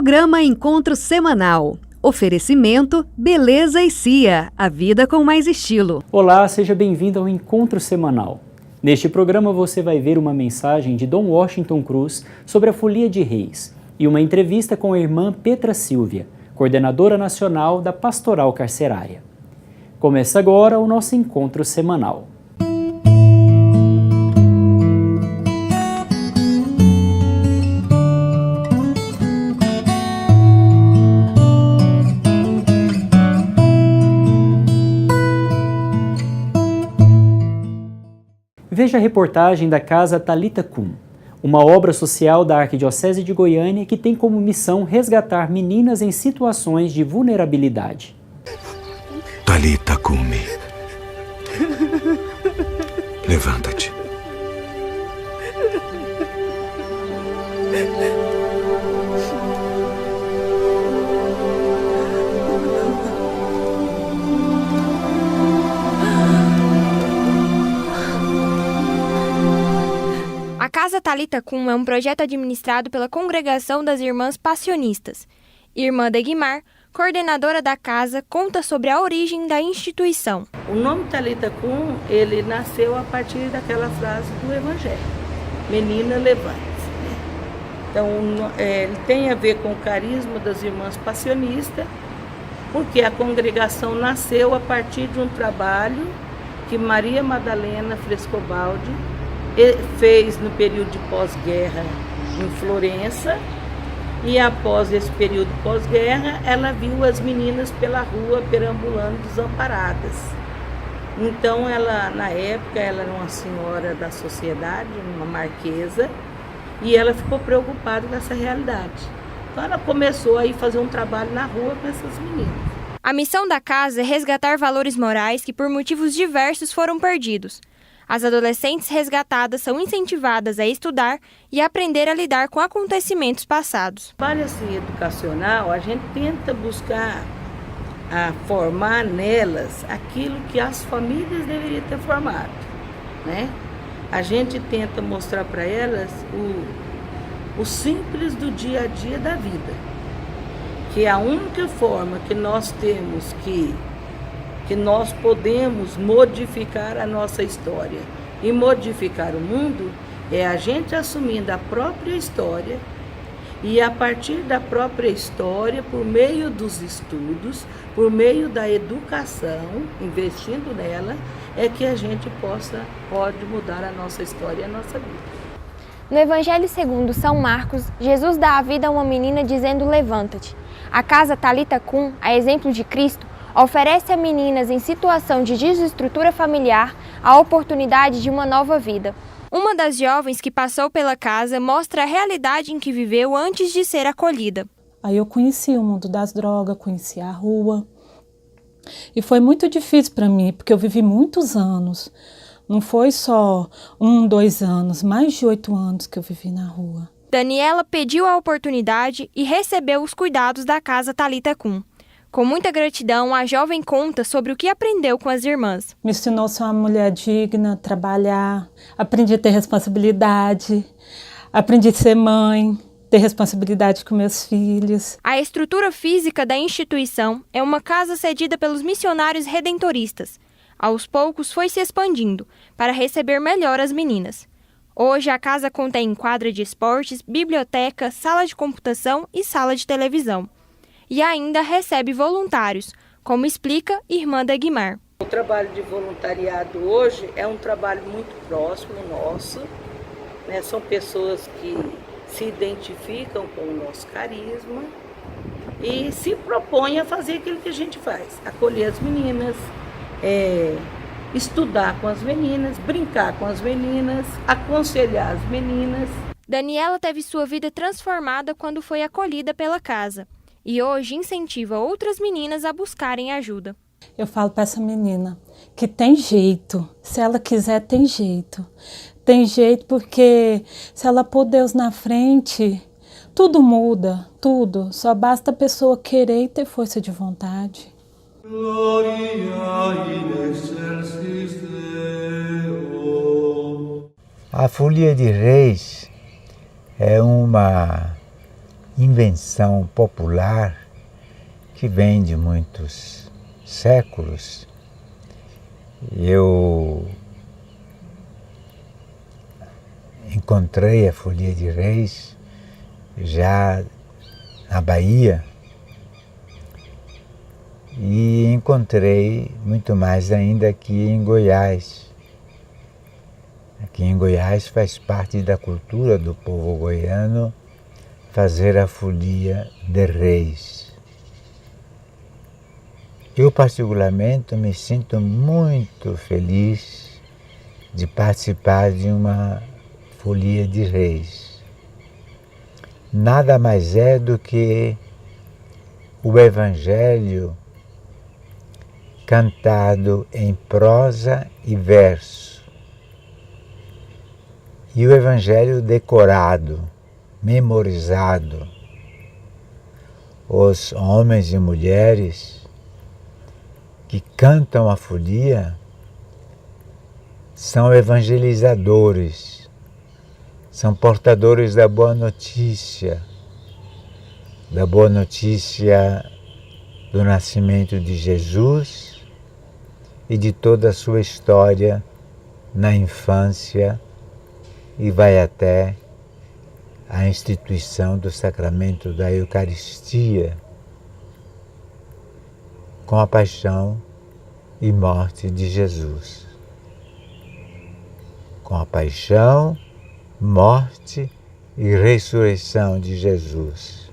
Programa Encontro Semanal. Oferecimento Beleza e Cia, a vida com mais estilo. Olá, seja bem-vindo ao Encontro Semanal. Neste programa você vai ver uma mensagem de Dom Washington Cruz sobre a Folia de Reis e uma entrevista com a irmã Petra Silvia, coordenadora nacional da Pastoral Carcerária. Começa agora o nosso Encontro Semanal. Veja a reportagem da Casa Talitha Kum, uma obra social da Arquidiocese de Goiânia que tem como missão resgatar meninas em situações de vulnerabilidade. Talitha Kumi, levanta-te. A Casa Talitha Kum é um projeto administrado pela Congregação das Irmãs Passionistas. Irmã Degmar, coordenadora da casa, conta sobre a origem da instituição. O nome Talitha Kum, ele nasceu a partir daquela frase do Evangelho: menina, levante-se. Então, ele tem a ver com o carisma das Irmãs Passionistas, porque a congregação nasceu a partir de um trabalho que Maria Madalena Frescobaldi fez no período de pós-guerra em Florença, e após esse período pós-guerra ela viu as meninas pela rua perambulando desamparadas. Então ela, na época, ela era uma senhora da sociedade, uma marquesa, e ela ficou preocupada com essa realidade. Então ela começou a ir fazer um trabalho na rua com essas meninas. A missão da casa é resgatar valores morais que por motivos diversos foram perdidos. As adolescentes resgatadas são incentivadas a estudar e aprender a lidar com acontecimentos passados. No trabalho assim, educacional, a gente tenta buscar formar nelas aquilo que as famílias deveriam ter formado, né? A gente tenta mostrar para elas o simples do dia a dia da vida, que é a única forma que nós temos que nós podemos modificar a nossa história e modificar o mundo é a gente assumindo a própria história e a partir da própria história, por meio dos estudos, por meio da educação, investindo nela, é que a gente pode mudar a nossa história e a nossa vida. No Evangelho segundo São Marcos, Jesus dá a vida a uma menina dizendo: levanta-te. A Casa Talitha Kum, a exemplo de Cristo, oferece a meninas em situação de desestrutura familiar a oportunidade de uma nova vida. Uma das jovens que passou pela casa mostra a realidade em que viveu antes de ser acolhida. Aí eu conheci o mundo das drogas, conheci a rua. E foi muito difícil para mim, porque eu vivi muitos anos. Não foi só 1, 2 anos, mais de 8 anos que eu vivi na rua. Daniela pediu a oportunidade e recebeu os cuidados da Casa Talitha Kum. Com muita gratidão, a jovem conta sobre o que aprendeu com as irmãs. Me ensinou a ser uma mulher digna, trabalhar, aprendi a ter responsabilidade, aprendi a ser mãe, ter responsabilidade com meus filhos. A estrutura física da instituição é uma casa cedida pelos missionários redentoristas. Aos poucos foi se expandindo para receber melhor as meninas. Hoje a casa contém quadra de esportes, biblioteca, sala de computação e sala de televisão. E ainda recebe voluntários, como explica Irmã Degmar. O trabalho de voluntariado hoje é um trabalho muito próximo nosso, né? São pessoas que se identificam com o nosso carisma e se propõem a fazer aquilo que a gente faz: acolher as meninas, estudar com as meninas, brincar com as meninas, aconselhar as meninas. Daniela teve sua vida transformada quando foi acolhida pela casa. E hoje incentiva outras meninas a buscarem ajuda. Eu falo para essa menina que tem jeito, se ela quiser tem jeito. Tem jeito porque se ela pôr Deus na frente, tudo muda, tudo. Só basta a pessoa querer e ter força de vontade. A Folia de Reis é uma invenção popular que vem de muitos séculos. Eu encontrei a folia de reis já na Bahia e encontrei muito mais ainda aqui em Goiás. Aqui em Goiás faz parte da cultura do povo goiano fazer a folia de reis. Eu particularmente me sinto muito feliz de participar de uma folia de reis. Nada mais é do que o Evangelho cantado em prosa e verso. E o Evangelho decorado, memorizado. Os homens e mulheres que cantam a folia são evangelizadores, são portadores da boa notícia do nascimento de Jesus e de toda a sua história na infância e vai até a instituição do sacramento da Eucaristia, com a paixão e morte de Jesus. Com a paixão, morte e ressurreição de Jesus.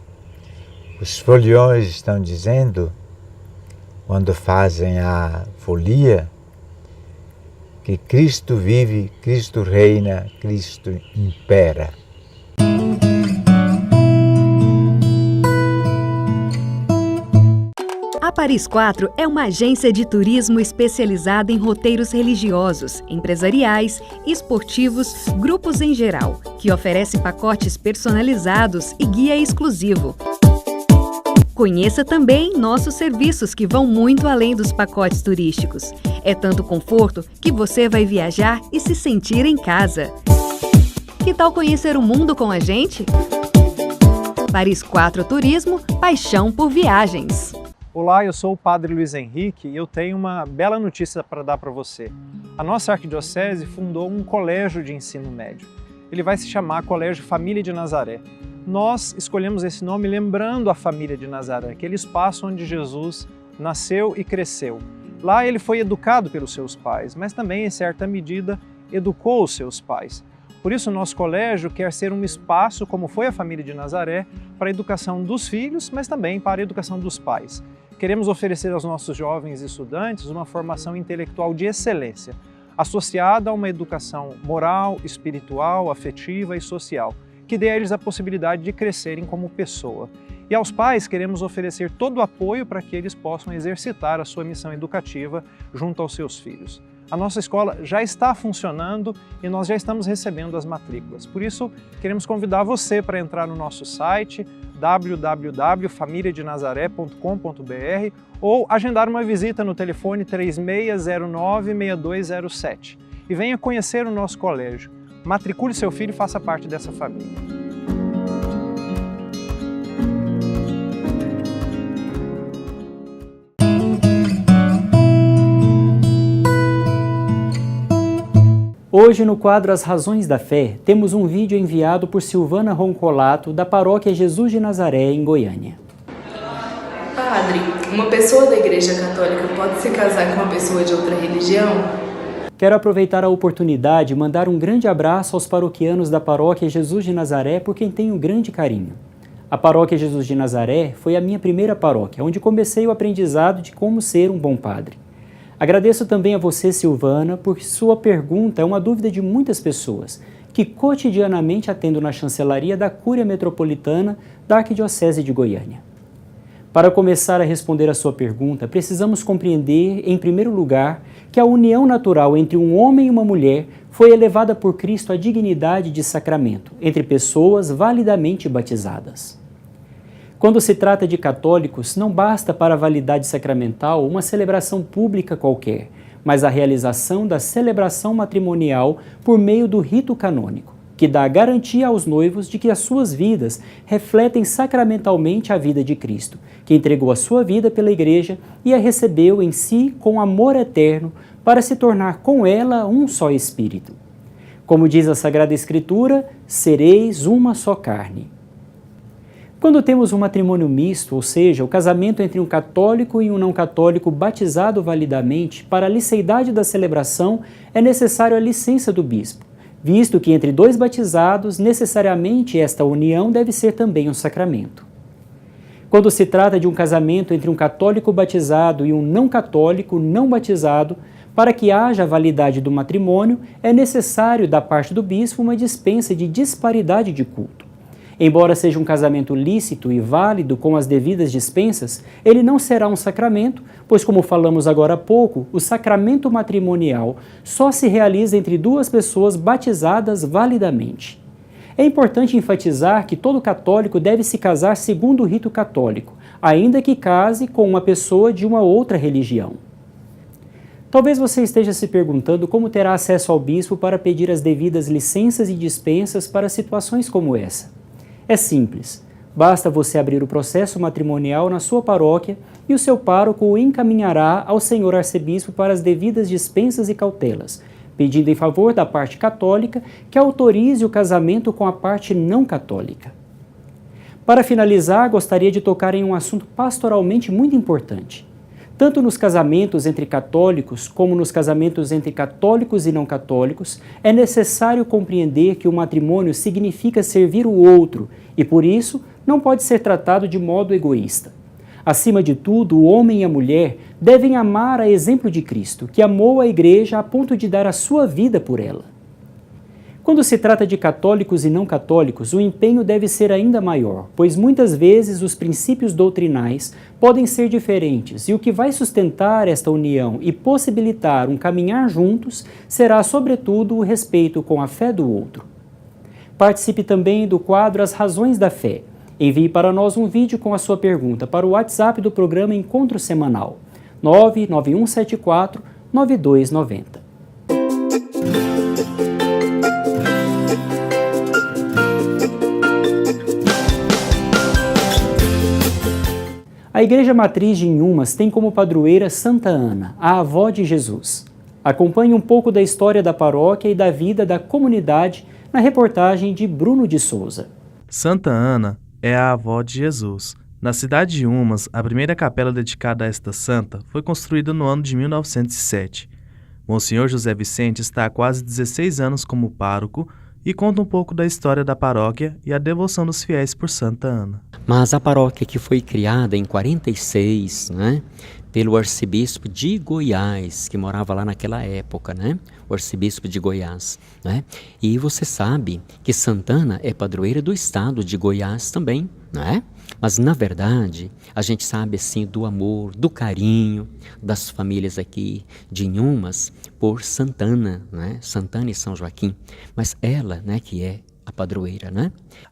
Os foliões estão dizendo, quando fazem a folia, que Cristo vive, Cristo reina, Cristo impera. A Paris 4 é uma agência de turismo especializada em roteiros religiosos, empresariais, esportivos, grupos em geral, que oferece pacotes personalizados e guia exclusivo. Conheça também nossos serviços que vão muito além dos pacotes turísticos. É tanto conforto que você vai viajar e se sentir em casa. Que tal conhecer o mundo com a gente? Paris 4 Turismo, paixão por viagens. Olá, eu sou o Padre Luiz Henrique e eu tenho uma bela notícia para dar para você. A nossa arquidiocese fundou um colégio de ensino médio. Ele vai se chamar Colégio Família de Nazaré. Nós escolhemos esse nome lembrando a família de Nazaré, aquele espaço onde Jesus nasceu e cresceu. Lá ele foi educado pelos seus pais, mas também, em certa medida, educou os seus pais. Por isso, o nosso colégio quer ser um espaço, como foi a família de Nazaré, para a educação dos filhos, mas também para a educação dos pais. Queremos oferecer aos nossos jovens estudantes uma formação intelectual de excelência, associada a uma educação moral, espiritual, afetiva e social, que dê a eles a possibilidade de crescerem como pessoa. E aos pais queremos oferecer todo o apoio para que eles possam exercitar a sua missão educativa junto aos seus filhos. A nossa escola já está funcionando e nós já estamos recebendo as matrículas. Por isso, queremos convidar você para entrar no nosso site www.familiadenazaré.com.br ou agendar uma visita no telefone 3609-6207 e venha conhecer o nosso colégio. Matricule seu filho e faça parte dessa família. Hoje, no quadro As Razões da Fé, temos um vídeo enviado por Silvana Roncolato, da Paróquia Jesus de Nazaré, em Goiânia. Padre, uma pessoa da Igreja Católica pode se casar com uma pessoa de outra religião? Quero aproveitar a oportunidade e mandar um grande abraço aos paroquianos da Paróquia Jesus de Nazaré, por quem tenho um grande carinho. A Paróquia Jesus de Nazaré foi a minha primeira paróquia, onde comecei o aprendizado de como ser um bom padre. Agradeço também a você, Silvana, porque sua pergunta é uma dúvida de muitas pessoas, que cotidianamente atendo na chancelaria da Cúria Metropolitana da Arquidiocese de Goiânia. Para começar a responder a sua pergunta, precisamos compreender, em primeiro lugar, que a união natural entre um homem e uma mulher foi elevada por Cristo à dignidade de sacramento, entre pessoas validamente batizadas. Quando se trata de católicos, não basta para a validade sacramental uma celebração pública qualquer, mas a realização da celebração matrimonial por meio do rito canônico. que dá garantia aos noivos de que as suas vidas refletem sacramentalmente a vida de Cristo, que entregou a sua vida pela Igreja e a recebeu em si com amor eterno para se tornar com ela um só espírito. Como diz a Sagrada Escritura, sereis uma só carne. Quando temos um matrimônio misto, ou seja, o casamento entre um católico e um não católico batizado validamente, para a liceidade da celebração é necessário a licença do bispo, visto que entre dois batizados, necessariamente esta união deve ser também um sacramento. Quando se trata de um casamento entre um católico batizado e um não católico não batizado, para que haja a validade do matrimônio, é necessário da parte do bispo uma dispensa de disparidade de culto. Embora seja um casamento lícito e válido com as devidas dispensas, ele não será um sacramento, pois, como falamos agora há pouco, o sacramento matrimonial só se realiza entre duas pessoas batizadas validamente. É importante enfatizar que todo católico deve se casar segundo o rito católico, ainda que case com uma pessoa de uma outra religião. Talvez você esteja se perguntando como terá acesso ao bispo para pedir as devidas licenças e dispensas para situações como essa. É simples, basta você abrir o processo matrimonial na sua paróquia e o seu pároco o encaminhará ao senhor arcebispo para as devidas dispensas e cautelas, pedindo em favor da parte católica que autorize o casamento com a parte não católica. Para finalizar, gostaria de tocar em um assunto pastoralmente muito importante. Tanto nos casamentos entre católicos como nos casamentos entre católicos e não católicos, é necessário compreender que o matrimônio significa servir o outro e, por isso, não pode ser tratado de modo egoísta. Acima de tudo, o homem e a mulher devem amar a exemplo de Cristo, que amou a Igreja a ponto de dar a sua vida por ela. Quando se trata de católicos e não católicos, o empenho deve ser ainda maior, pois muitas vezes os princípios doutrinais podem ser diferentes e o que vai sustentar esta união e possibilitar um caminhar juntos será, sobretudo, o respeito com a fé do outro. Participe também do quadro As Razões da Fé. Envie para nós um vídeo com a sua pergunta para o WhatsApp do programa Encontro Semanal, 99174 9290. A Igreja Matriz de Inhumas tem como padroeira Santa Ana, a avó de Jesus. Acompanhe um pouco da história da paróquia e da vida da comunidade na reportagem de Bruno de Souza. Santa Ana é a avó de Jesus. Na cidade de Inhumas, a primeira capela dedicada a esta santa foi construída no ano de 1907. Monsenhor José Vicente está há quase 16 anos como pároco e conta um pouco da história da paróquia e a devoção dos fiéis por Santa Ana. Mas a paróquia que foi criada em 46, pelo arcebispo de Goiás, que morava lá naquela época, o arcebispo de Goiás. E você sabe que Santa Ana é padroeira do estado de Goiás também, Mas, na verdade, a gente sabe, assim, do amor, do carinho das famílias aqui de Inhumas por Santa Ana, Santa Ana e São Joaquim. Mas ela, que é a padroeira,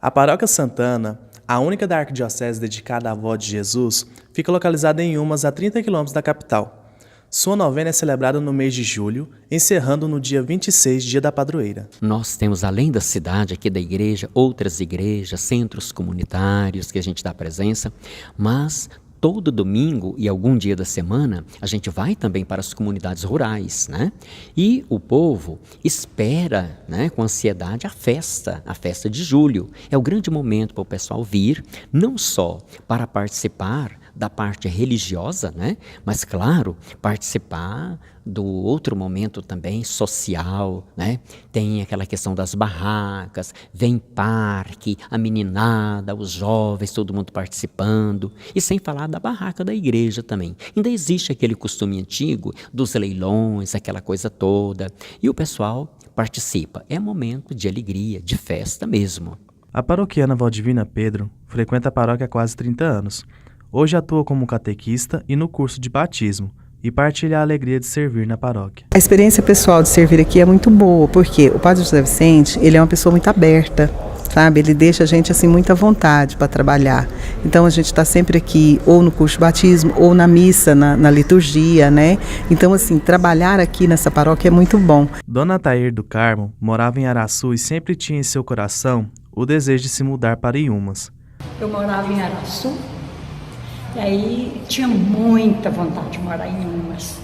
A paróquia Santa Ana, a única da arquidiocese dedicada à avó de Jesus, fica localizada em Inhumas, a 30 quilômetros da capital. Sua novena é celebrada no mês de julho, encerrando no dia 26, dia da padroeira. Nós temos, além da cidade aqui da igreja, outras igrejas, centros comunitários que a gente dá presença, mas todo domingo e algum dia da semana a gente vai também para as comunidades rurais, E o povo espera, com ansiedade a festa de julho. É o grande momento para o pessoal vir, não só para participar da parte religiosa, mas, claro, participar do outro momento também social, Tem aquela questão das barracas, vem parque, a meninada, os jovens, todo mundo participando, e sem falar da barraca da igreja também. Ainda existe aquele costume antigo dos leilões, aquela coisa toda, e o pessoal participa. É momento de alegria, de festa mesmo. A paroquiana Valdivina Pedro frequenta a paróquia há quase 30 anos. Hoje atua como catequista e no curso de batismo e partilha a alegria de servir na paróquia. A experiência pessoal de servir aqui é muito boa, porque o Padre José Vicente, ele é uma pessoa muito aberta, sabe? Ele deixa a gente assim muita vontade para trabalhar. Então a gente está sempre aqui, ou no curso de batismo, ou na missa, na liturgia, né? Então assim, trabalhar aqui nessa paróquia é muito bom. Dona Tair do Carmo morava em Araçu e sempre tinha em seu coração o desejo de se mudar para Inhumas. Eu morava em Araçu, e aí tinha muita vontade de morar em Inhumas.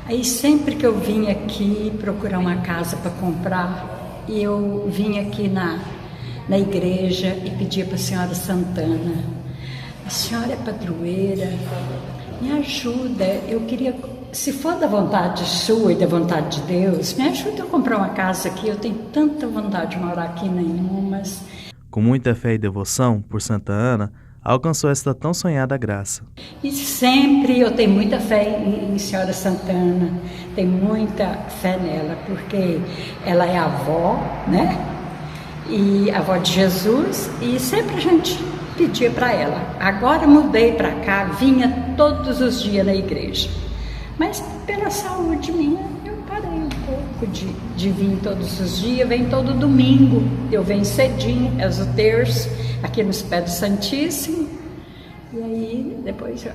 Aí sempre que eu vinha aqui procurar uma casa para comprar, eu vinha aqui na igreja e pedia para a senhora Santana: a senhora é padroeira, me ajuda, eu queria, se for da vontade sua e da vontade de Deus, me ajuda a comprar uma casa aqui, eu tenho tanta vontade de morar aqui na Inhumas. Com muita fé e devoção por Santa Ana, alcançou esta tão sonhada graça. E sempre eu tenho muita fé em Senhora Santana, tenho muita fé nela, porque ela é avó, né? E a avó de Jesus, e sempre a gente pedia para ela. Agora mudei para cá, vinha todos os dias na igreja, mas pela saúde minha eu parei um pouco de vir todos os dias. Venho todo domingo, eu venho cedinho, é o terço, aqui nos pés do Santíssimo, e aí depois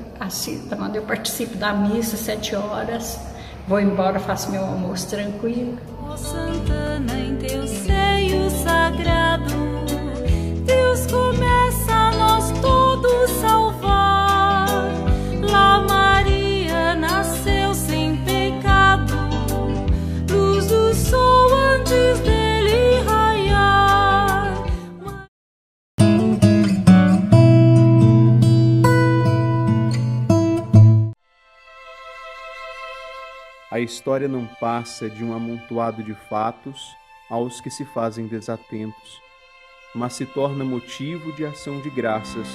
quando eu participo da missa 7 horas, vou embora, faço meu almoço tranquilo. Ó Santana, em teu seio sagrado, Deus começa a nós todos salvar. Lá Maria nasceu sem pecado, luz do sol antes dele raiar. A história não passa de um amontoado de fatos aos que se fazem desatentos, mas se torna motivo de ação de graças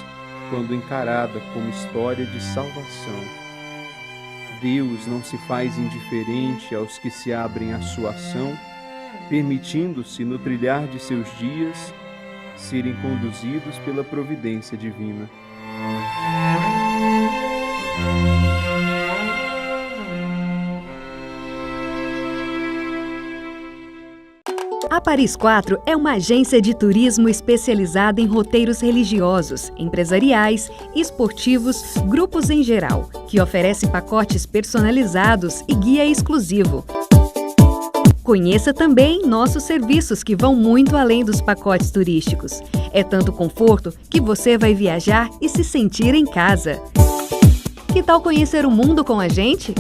quando encarada como história de salvação. Deus não se faz indiferente aos que se abrem à sua ação, permitindo-se, no trilhar de seus dias, serem conduzidos pela providência divina. A Paris 4 é uma agência de turismo especializada em roteiros religiosos, empresariais, esportivos, grupos em geral, que oferece pacotes personalizados e guia exclusivo. Conheça também nossos serviços que vão muito além dos pacotes turísticos. É tanto conforto que você vai viajar e se sentir em casa. Que tal conhecer o mundo com a gente?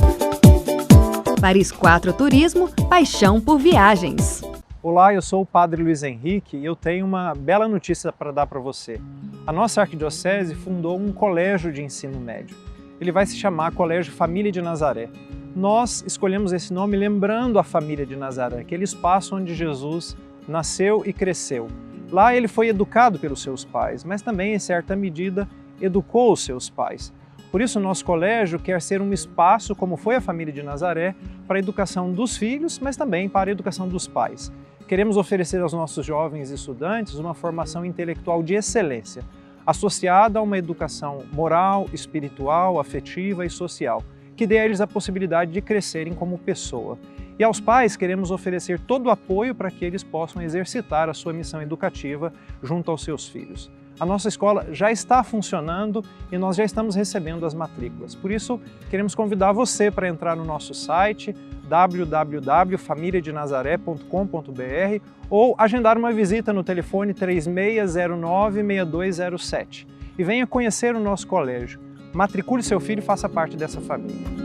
Paris 4 Turismo, paixão por viagens. Olá, eu sou o Padre Luiz Henrique e eu tenho uma bela notícia para dar para você. A nossa arquidiocese fundou um colégio de ensino médio. Ele vai se chamar Colégio Família de Nazaré. Nós escolhemos esse nome lembrando a família de Nazaré, aquele espaço onde Jesus nasceu e cresceu. Lá ele foi educado pelos seus pais, mas também, em certa medida, educou os seus pais. Por isso, o nosso colégio quer ser um espaço, como foi a família de Nazaré, para a educação dos filhos, mas também para a educação dos pais. Queremos oferecer aos nossos jovens estudantes uma formação intelectual de excelência, associada a uma educação moral, espiritual, afetiva e social, que dê a eles a possibilidade de crescerem como pessoa. E aos pais queremos oferecer todo o apoio para que eles possam exercitar a sua missão educativa junto aos seus filhos. A nossa escola já está funcionando e nós já estamos recebendo as matrículas. Por isso, queremos convidar você para entrar no nosso site www.familiadenazaré.com.br ou agendar uma visita no telefone 3609-6207 e venha conhecer o nosso colégio. Matricule seu filho e faça parte dessa família.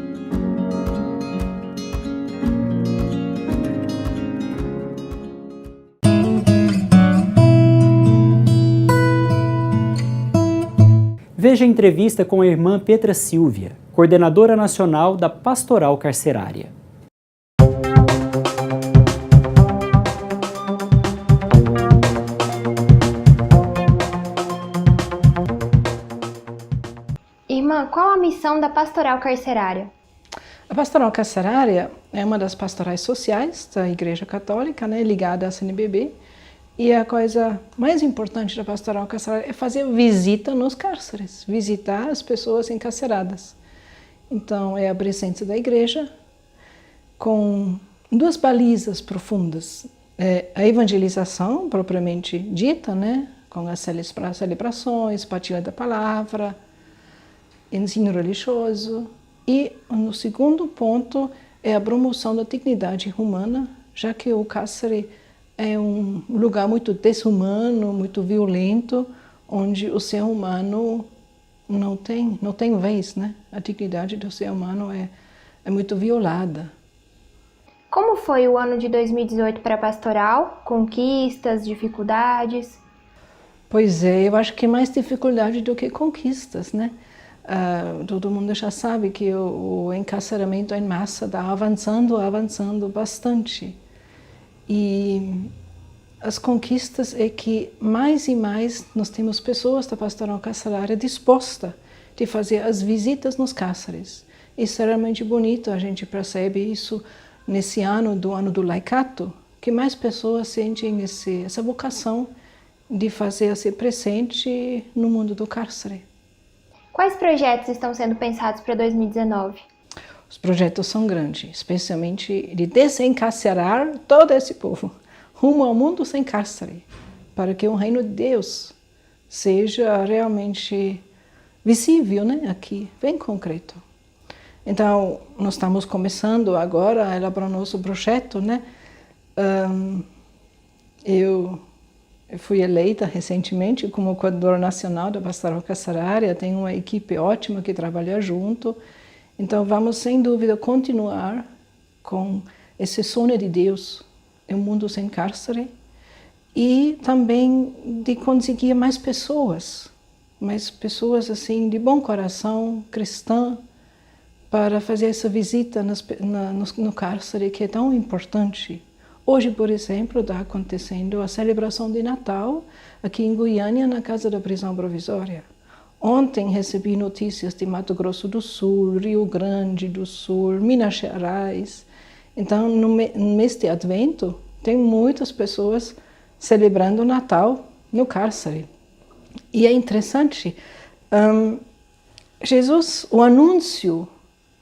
Veja a entrevista com a irmã Petra Silvia, coordenadora nacional da Pastoral Carcerária. Irmã, qual a missão da Pastoral Carcerária? A Pastoral Carcerária é uma das pastorais sociais da Igreja Católica, ligada à CNBB. E a coisa mais importante da Pastoral Carcerária é fazer visita nos cárceres, visitar as pessoas encarceradas. Então, é a presença da igreja com 2 balizas profundas. a evangelização propriamente dita, né? Com as celebrações, partilha da palavra, ensino religioso. E no segundo ponto é a promoção da dignidade humana, já que o cárcere é um lugar muito desumano, muito violento, onde o ser humano não tem vez, né? A dignidade do ser humano é muito violada. Como foi o ano de 2018 para a pastoral? Conquistas, dificuldades? Pois é, eu acho que mais dificuldade do que conquistas, né? Todo mundo já sabe que o encarceramento em massa está avançando bastante. E as conquistas é que mais e mais nós temos pessoas da pastoral carcerária dispostas de fazer as visitas nos cárceres. Isso é realmente bonito, a gente percebe isso nesse ano do laicato, que mais pessoas sentem essa vocação de fazer ser presente no mundo do cárcere. Quais projetos estão sendo pensados para 2019? Os projetos são grandes, especialmente de desencarcerar todo esse povo, rumo ao mundo sem cárcere, para que o reino de Deus seja realmente visível, né, aqui, bem concreto. Então, nós estamos começando agora a elaborar nosso projeto, né? Eu fui eleita recentemente como coordenadora nacional da pastoral carcerária, tenho uma equipe ótima que trabalha junto. Então, vamos, sem dúvida, continuar com esse sonho de Deus, um mundo sem cárcere, e também de conseguir mais pessoas assim, de bom coração, cristã, para fazer essa visita no cárcere, que é tão importante. Hoje, por exemplo, está acontecendo a celebração de Natal aqui em Goiânia, na Casa da Prisão Provisória. Ontem recebi notícias de Mato Grosso do Sul, Rio Grande do Sul, Minas Gerais. Então, no mês de Advento, tem muitas pessoas celebrando o Natal no cárcere. E é interessante, o anúncio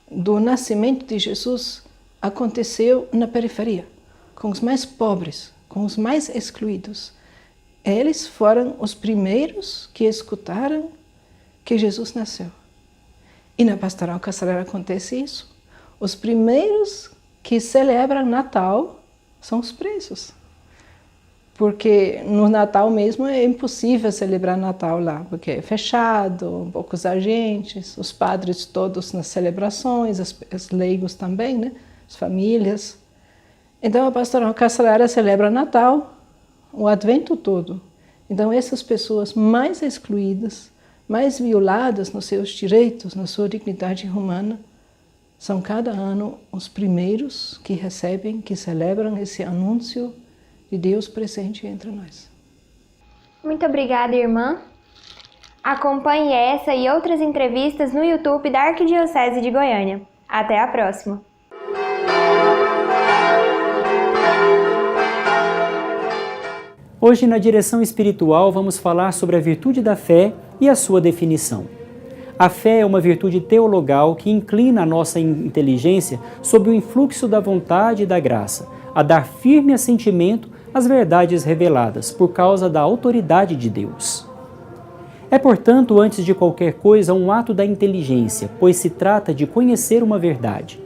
do nascimento de Jesus aconteceu na periferia, com os mais pobres, com os mais excluídos. Eles foram os primeiros que escutaram que Jesus nasceu. E na pastoral carcerária acontece isso. Os primeiros que celebram Natal são os presos. Porque no Natal mesmo é impossível celebrar Natal lá, porque é fechado, poucos agentes, os padres todos nas celebrações, os leigos também, né? As famílias. Então a pastoral carcerária celebra Natal, o Advento todo. Então essas pessoas mais excluídas, mais violadas nos seus direitos, na sua dignidade humana, são cada ano os primeiros que recebem, que celebram esse anúncio de Deus presente entre nós. Muito obrigada, irmã. Acompanhe essa e outras entrevistas no YouTube da Arquidiocese de Goiânia. Até a próxima! Hoje, na direção espiritual, vamos falar sobre a virtude da fé e a sua definição. A fé é uma virtude teologal que inclina a nossa inteligência sob o influxo da vontade e da graça, a dar firme assentimento às verdades reveladas por causa da autoridade de Deus. É, portanto, antes de qualquer coisa, um ato da inteligência, pois se trata de conhecer uma verdade.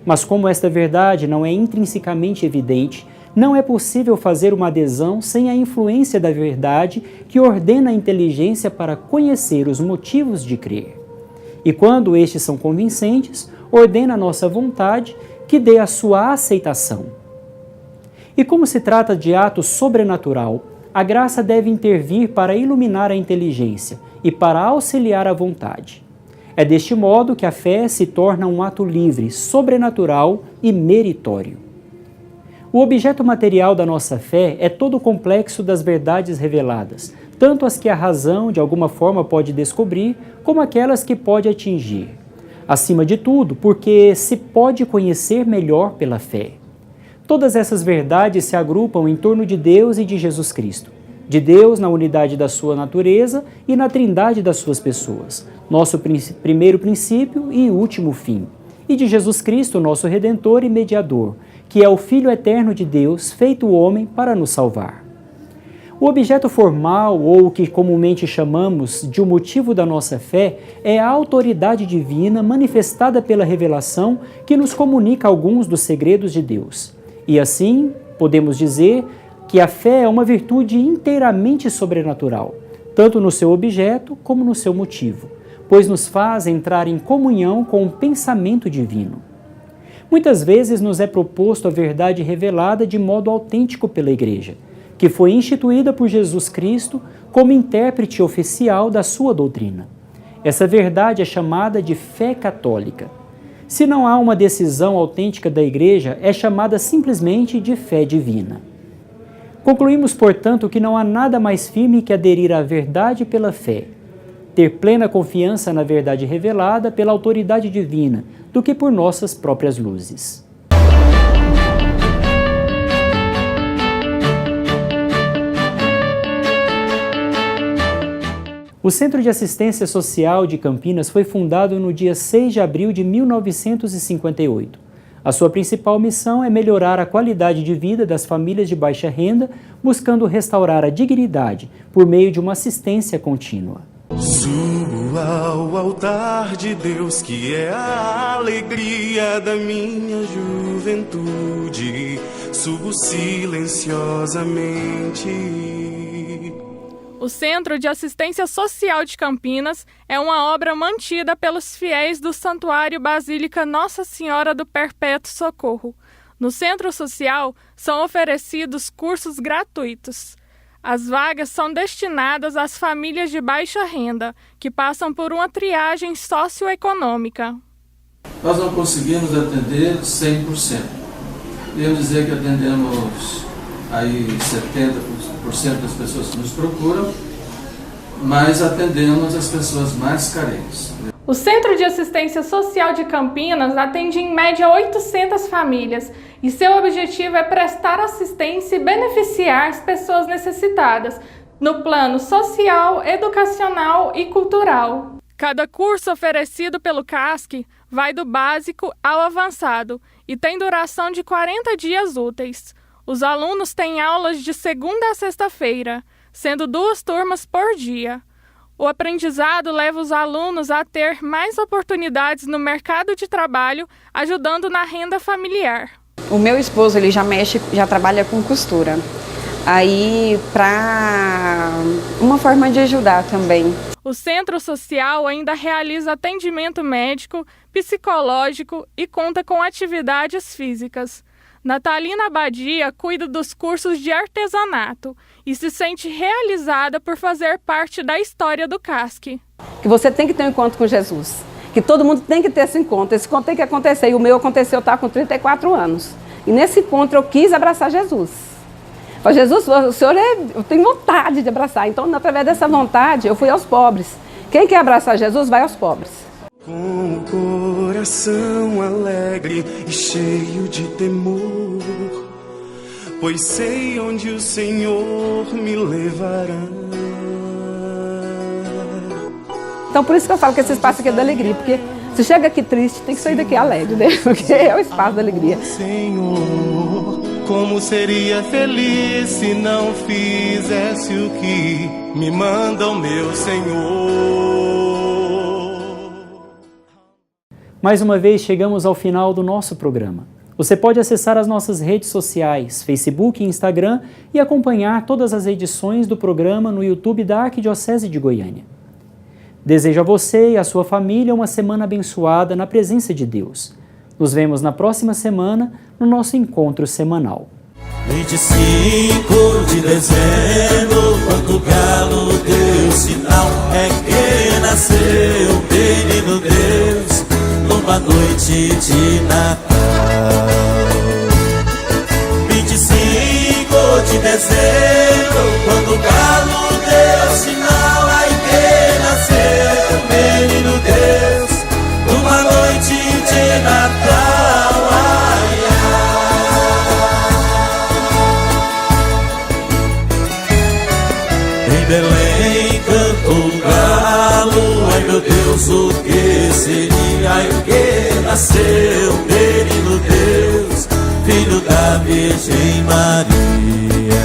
Mas como esta verdade não é intrinsecamente evidente, não é possível fazer uma adesão sem a influência da verdade que ordena a inteligência para conhecer os motivos de crer. E quando estes são convincentes, ordena a nossa vontade que dê a sua aceitação. E como se trata de ato sobrenatural, a graça deve intervir para iluminar a inteligência e para auxiliar a vontade. É deste modo que a fé se torna um ato livre, sobrenatural e meritório. O objeto material da nossa fé é todo o complexo das verdades reveladas, tanto as que a razão de alguma forma pode descobrir, como aquelas que pode atingir. Acima de tudo, porque se pode conhecer melhor pela fé. Todas essas verdades se agrupam em torno de Deus e de Jesus Cristo. De Deus na unidade da sua natureza e na trindade das suas pessoas, nosso primeiro princípio e último fim. E de Jesus Cristo, nosso Redentor e Mediador, que é o Filho eterno de Deus, feito homem para nos salvar. O objeto formal, ou o que comumente chamamos de o motivo da nossa fé, é a autoridade divina manifestada pela revelação que nos comunica alguns dos segredos de Deus. E assim, podemos dizer que a fé é uma virtude inteiramente sobrenatural, tanto no seu objeto como no seu motivo, pois nos faz entrar em comunhão com o pensamento divino. Muitas vezes nos é proposto a verdade revelada de modo autêntico pela Igreja, que foi instituída por Jesus Cristo como intérprete oficial da sua doutrina. Essa verdade é chamada de fé católica. Se não há uma decisão autêntica da Igreja, é chamada simplesmente de fé divina. Concluímos, portanto, que não há nada mais firme que aderir à verdade pela fé, ter plena confiança na verdade revelada pela autoridade divina, do que por nossas próprias luzes. O Centro de Assistência Social de Campinas foi fundado no dia 6 de abril de 1958. A sua principal missão é melhorar a qualidade de vida das famílias de baixa renda, buscando restaurar a dignidade por meio de uma assistência contínua. Subo ao altar de Deus, que é a alegria da minha juventude. Subo silenciosamente. O Centro de Assistência Social de Campinas é uma obra mantida pelos fiéis do Santuário Basílica Nossa Senhora do Perpétuo Socorro. No Centro Social são oferecidos cursos gratuitos. As vagas são destinadas às famílias de baixa renda, que passam por uma triagem socioeconômica. Nós não conseguimos atender 100%. Devo dizer que atendemos aí 70% das pessoas que nos procuram, mas atendemos as pessoas mais carentes. O Centro de Assistência Social de Campinas atende em média 800 famílias e seu objetivo é prestar assistência e beneficiar as pessoas necessitadas no plano social, educacional e cultural. Cada curso oferecido pelo CASC vai do básico ao avançado e tem duração de 40 dias úteis. Os alunos têm aulas de segunda a sexta-feira, sendo 2 turmas por dia. O aprendizado leva os alunos a ter mais oportunidades no mercado de trabalho, ajudando na renda familiar. O meu esposo, ele já trabalha com costura. Aí, para uma forma de ajudar também. O Centro Social ainda realiza atendimento médico, psicológico e conta com atividades físicas. Natalina Abadia cuida dos cursos de artesanato e se sente realizada por fazer parte da história do CASC. Que você tem que ter um encontro com Jesus, que todo mundo tem que ter esse encontro tem que acontecer, e o meu aconteceu, eu estava com 34 anos. E nesse encontro eu quis abraçar Jesus. Falei, Jesus, o Senhor eu tenho vontade de abraçar, então através dessa vontade eu fui aos pobres. Quem quer abraçar Jesus, vai aos pobres. Com o coração alegre e cheio de temor, pois sei onde o Senhor me levará. Então por isso que eu falo que esse espaço aqui é da alegria, porque se chega aqui triste, tem que sair daqui alegre, né? Porque é o espaço da alegria. Senhor, como seria feliz se não fizesse o que me manda o meu Senhor. Mais uma vez chegamos ao final do nosso programa. Você pode acessar as nossas redes sociais, Facebook e Instagram, e acompanhar todas as edições do programa no YouTube da Arquidiocese de Goiânia. Desejo a você e a sua família uma semana abençoada na presença de Deus. Nos vemos na próxima semana no nosso encontro semanal. 25 de dezembro, quando o galo deu sinal, é que nasceu o menino Deus, numa noite de Natal. 25 de dezembro, quando o galo deu sinal, é que nasceu o menino Deus, numa noite de Natal. Ai, ai. Em Belém cantou o galo, ai meu Deus, o que seria? Ai, o que nasceu, menino Deus, filho da Virgem Maria.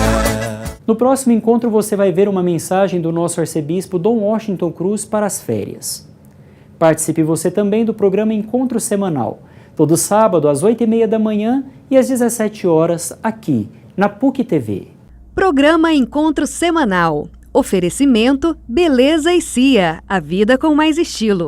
No próximo encontro você vai ver uma mensagem do nosso arcebispo Dom Washington Cruz para as férias. Participe você também do programa Encontro Semanal, todo sábado às 8h30 da manhã e às 17 horas aqui, na PUC TV. Programa Encontro Semanal. Oferecimento Beleza e Cia, a vida com mais estilo.